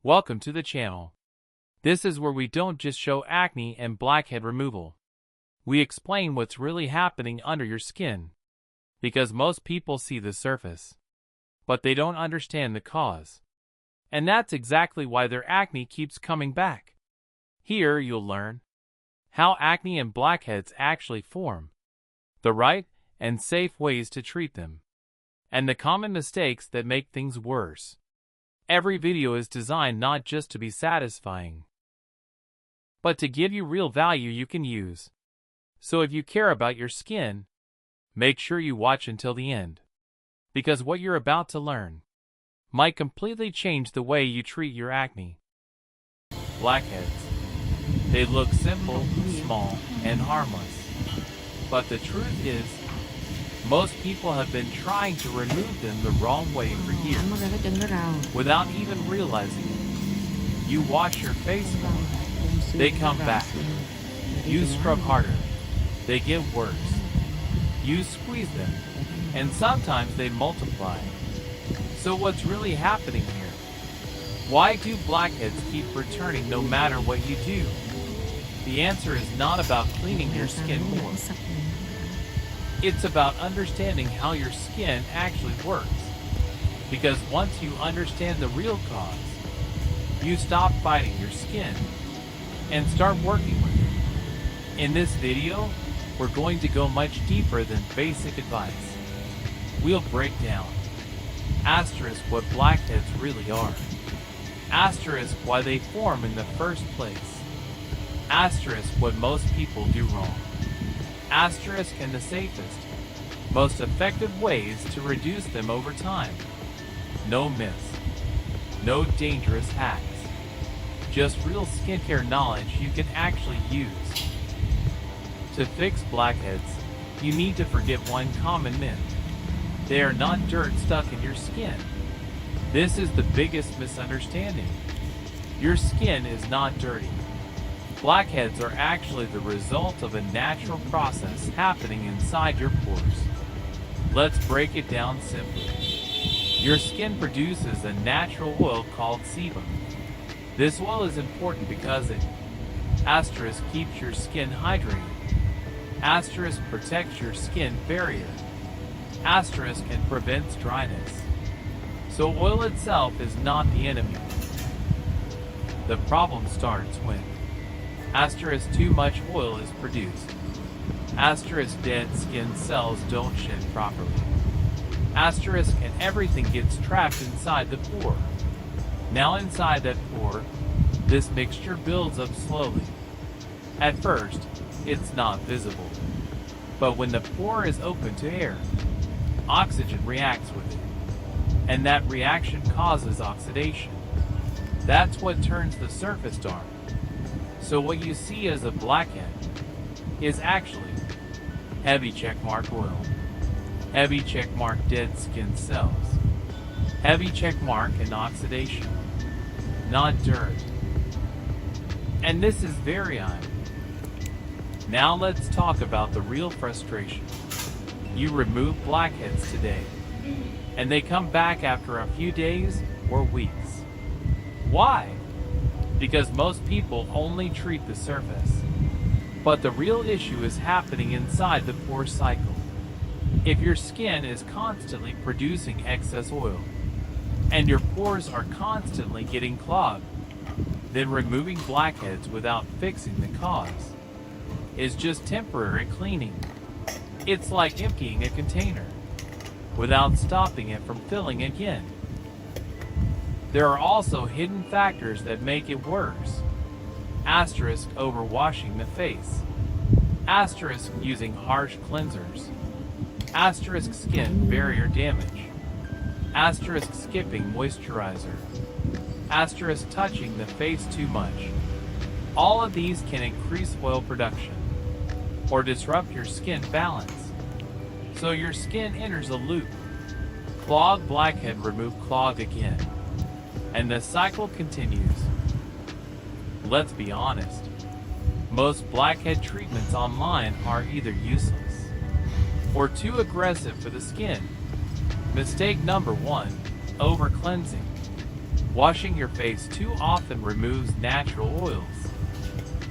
Welcome to the channel. This is where we don't just show acne and blackhead removal. We explain what's really happening under your skin. Because most people see the surface, but they don't understand the cause. And that's exactly why their acne keeps coming back. Here you'll learn how acne and blackheads actually form, the right and safe ways to treat them, and the common mistakes that make things worse. Every video is designed not just to be satisfying, but to give you real value you can use. So if you care about your skin, make sure you watch until the end, because what you're about to learn might completely change the way you treat your acne. Blackheads. They look simple, small, and harmless. But the truth is, most people have been trying to remove them the wrong way for years, without even realizing it. You wash your face more, they come back. You scrub harder, they get worse. You squeeze them, and sometimes they multiply. So what's really happening here? Why do blackheads keep returning no matter what you do? The answer is not about cleaning your skin more. It's about understanding how your skin actually works. Because once you understand the real cause, you stop fighting your skin and start working with it. In this video, we're going to go much deeper than basic advice. We'll break down asterisk what blackheads really are, asterisk why they form in the first place, asterisk what most people do wrong, asterisk and the safest, most effective ways to reduce them over time. No myths, no dangerous hacks, just real skincare knowledge you can actually use. To fix blackheads, you need to forget one common myth. They are not dirt stuck in your skin. This is the biggest misunderstanding. Your skin is not dirty. Blackheads are actually the result of a natural process happening inside your pores. Let's break it down simply. Your skin produces a natural oil called sebum. This oil is important because it asterisk keeps your skin hydrated, asterisk protects your skin barrier, asterisk and prevents dryness. So oil itself is not the enemy. The problem starts when asterisk too much oil is produced, asterisk dead skin cells don't shed properly, asterisk and everything gets trapped inside the pore. Now inside that pore, this mixture builds up slowly. At first, it's not visible, but when the pore is open to air, oxygen reacts with it, and that reaction causes oxidation. That's what turns the surface dark. So what you see as a blackhead is actually heavy checkmark oil, heavy checkmark dead skin cells, heavy checkmark and oxidation, not dirt. And this is very odd. Now let's talk about the real frustration. You remove blackheads today, and they come back after a few days or weeks. Why? Because most people only treat the surface. But the real issue is happening inside the pore cycle. If your skin is constantly producing excess oil, and your pores are constantly getting clogged, then removing blackheads without fixing the cause is just temporary cleaning. It's like emptying a container without stopping it from filling again. There are also hidden factors that make it worse. Asterisk overwashing the face, asterisk using harsh cleansers, asterisk skin barrier damage, asterisk skipping moisturizer, asterisk touching the face too much. All of these can increase oil production or disrupt your skin balance. So your skin enters a loop. Clog, blackhead, remove, clog again. And the cycle continues. Let's be honest. Most blackhead treatments online are either useless or too aggressive for the skin. Mistake number 1, over-cleansing. Washing your face too often removes natural oils.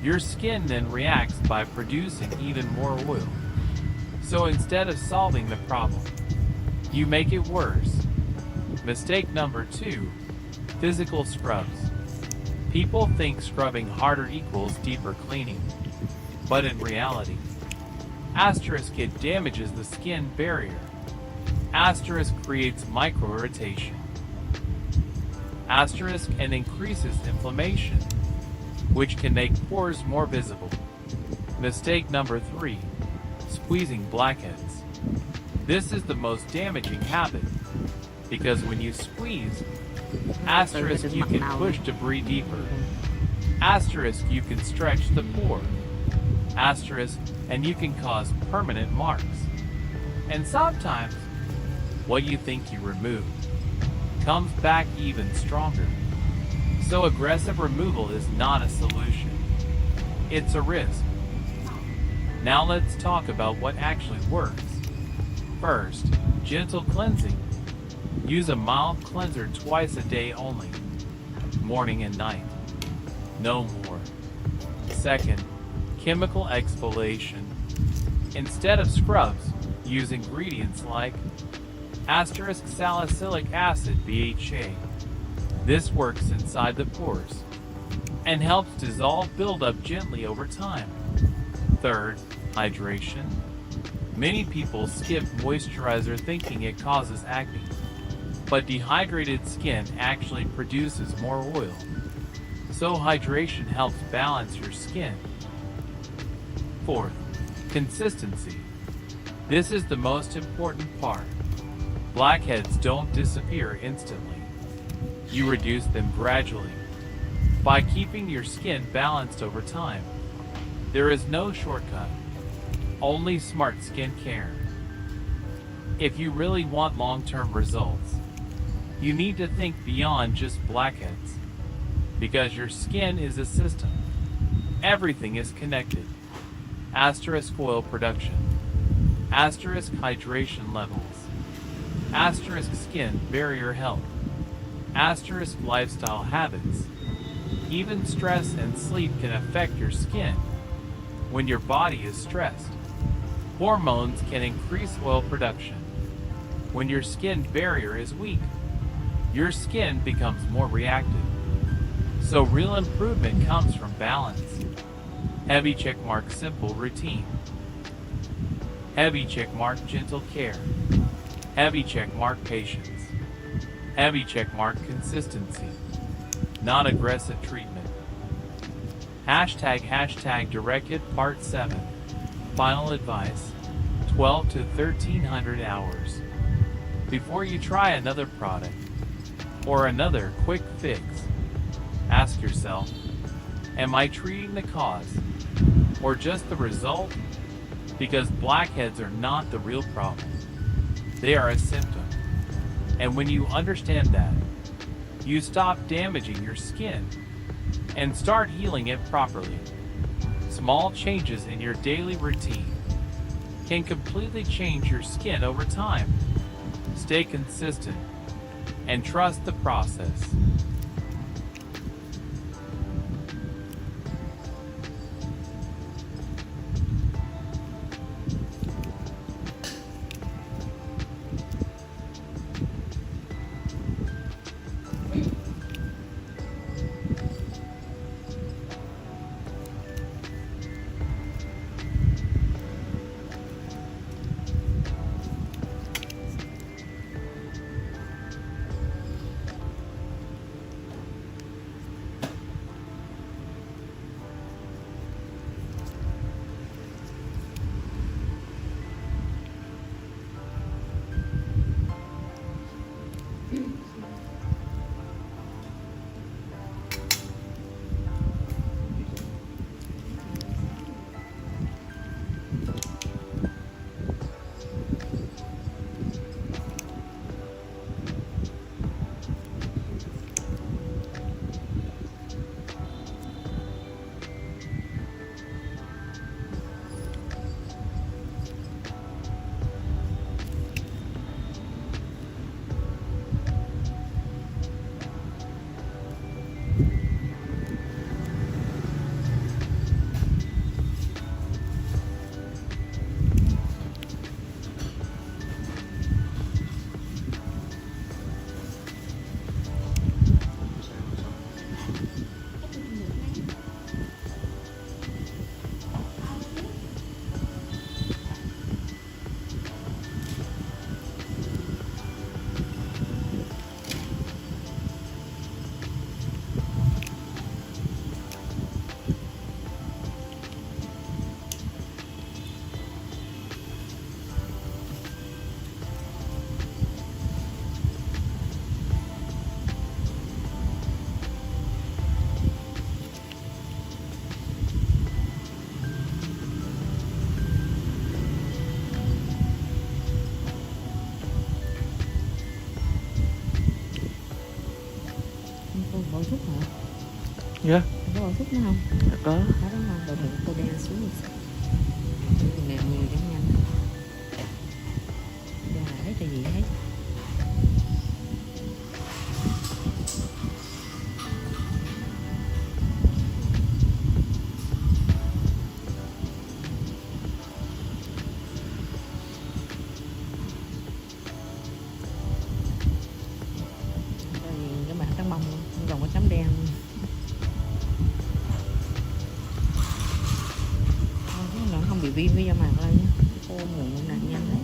Your skin then reacts by producing even more oil. So instead of solving the problem, you make it worse. Mistake number 2. Physical scrubs. People think scrubbing harder equals deeper cleaning. But in reality, it damages the skin barrier. Creates micro-irritation. And increases inflammation, which can make pores more visible. Mistake number 3. Squeezing blackheads. This is the most damaging habit, because when you squeeze, you can push debris deeper. You can stretch the pore. And you can cause permanent marks. And sometimes, what you think you removed comes back even stronger. So aggressive removal is not a solution. It's a risk. Now let's talk about what actually works. First, gentle cleansing. Use a mild cleanser twice a day only, morning and night. No more. Second, chemical exfoliation. Instead of scrubs, use ingredients like salicylic acid BHA. This works inside the pores and helps dissolve buildup gently over time. Third, hydration. Many people skip moisturizer thinking it causes acne, but dehydrated skin actually produces more oil. So hydration helps balance your skin. Fourth, consistency. This is the most important part. Blackheads don't disappear instantly. You reduce them gradually by keeping your skin balanced over time. There is no shortcut, only smart skin care. If you really want long-term results, you need to think beyond just blackheads, because your skin is a system. Everything is connected. Oil production. Hydration levels. Skin barrier health. Lifestyle habits. Even stress and sleep can affect your skin. When your body is stressed, hormones can increase oil production. When your skin barrier is weak, your skin becomes more reactive. So real improvement comes from balance. Heavy checkmark simple routine. Heavy checkmark gentle care. Heavy checkmark patience. Heavy checkmark consistency. Not aggressive treatment. Directed Part 7. Final advice. 12 to 1300 hours. Before you try another product or another quick fix, ask yourself, am I treating the cause or just the result? Because blackheads are not the real problem. They are a symptom. And when you understand that, you stop damaging your skin and start healing it properly. Small changes in your daily routine can completely change your skin over time. Stay consistent and trust the process. Dạ. Có bao thuốc nữa không? Có. Có đúng không? Rồi đừng tôi đeo xuống đi. Làm nhiều cho nhanh. Ra lấy cho gì hết. Cái mặt trắng bông luôn, không còn có chấm đen luôn. Nó không bị viêm cái da mặt lên nhé. Khô mụn nặng nhanh đấy.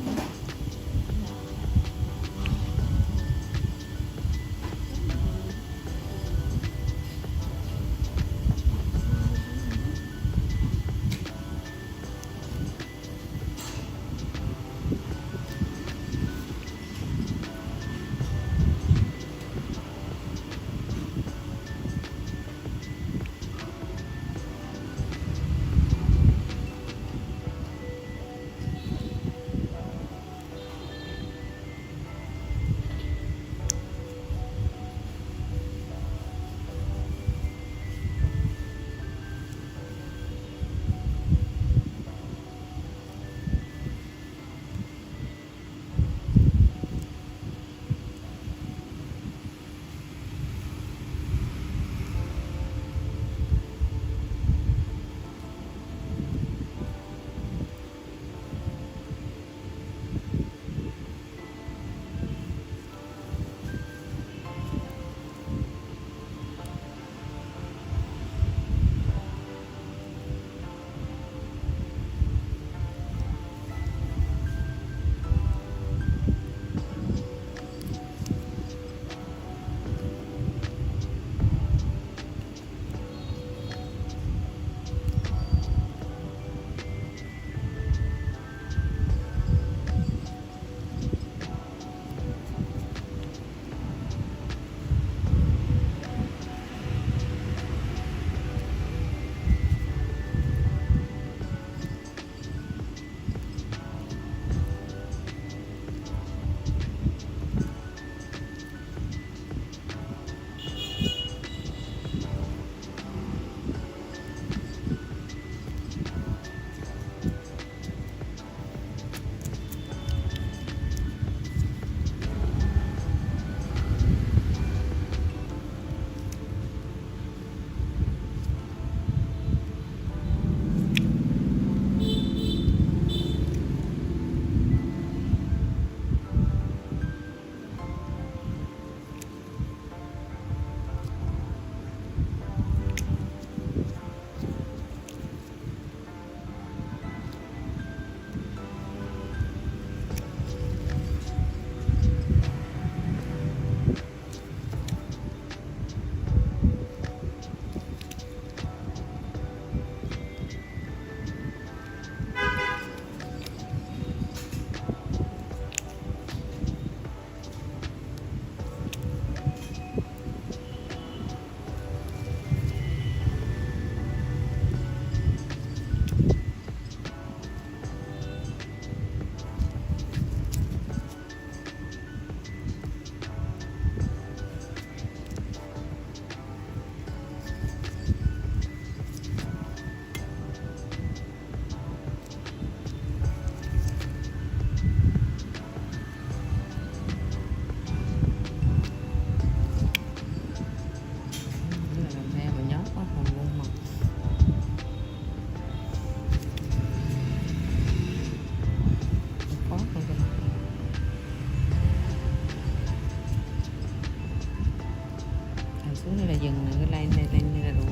xuống đây là dừng này, cái lên là đủ.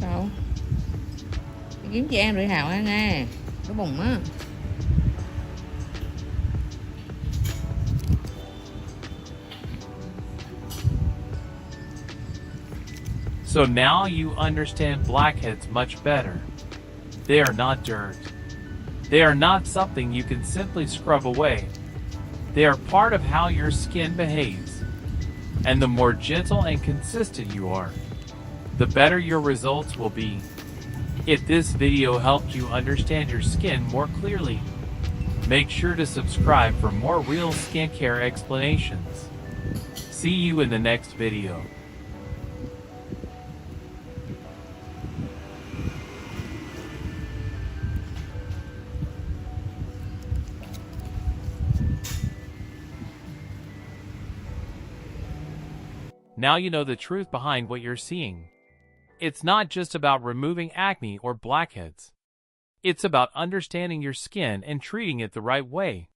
Đâu kiếm chị em Thủy Thảo á nghe. Cái bụng á. So now you understand blackheads much better. They are not dirt. They are not something you can simply scrub away. They are part of how your skin behaves. And the more gentle and consistent you are, the better your results will be. If this video helped you understand your skin more clearly, make sure to subscribe for more real skincare explanations. See you in the next video. Now you know the truth behind what you're seeing. It's not just about removing acne or blackheads. It's about understanding your skin and treating it the right way.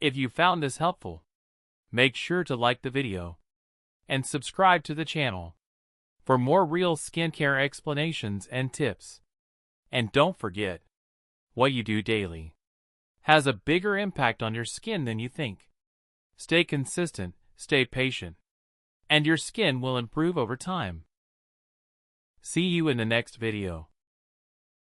If you found this helpful, make sure to like the video and subscribe to the channel for more real skincare explanations and tips. And don't forget, what you do daily has a bigger impact on your skin than you think. Stay consistent, stay patient, and your skin will improve over time. See you in the next video.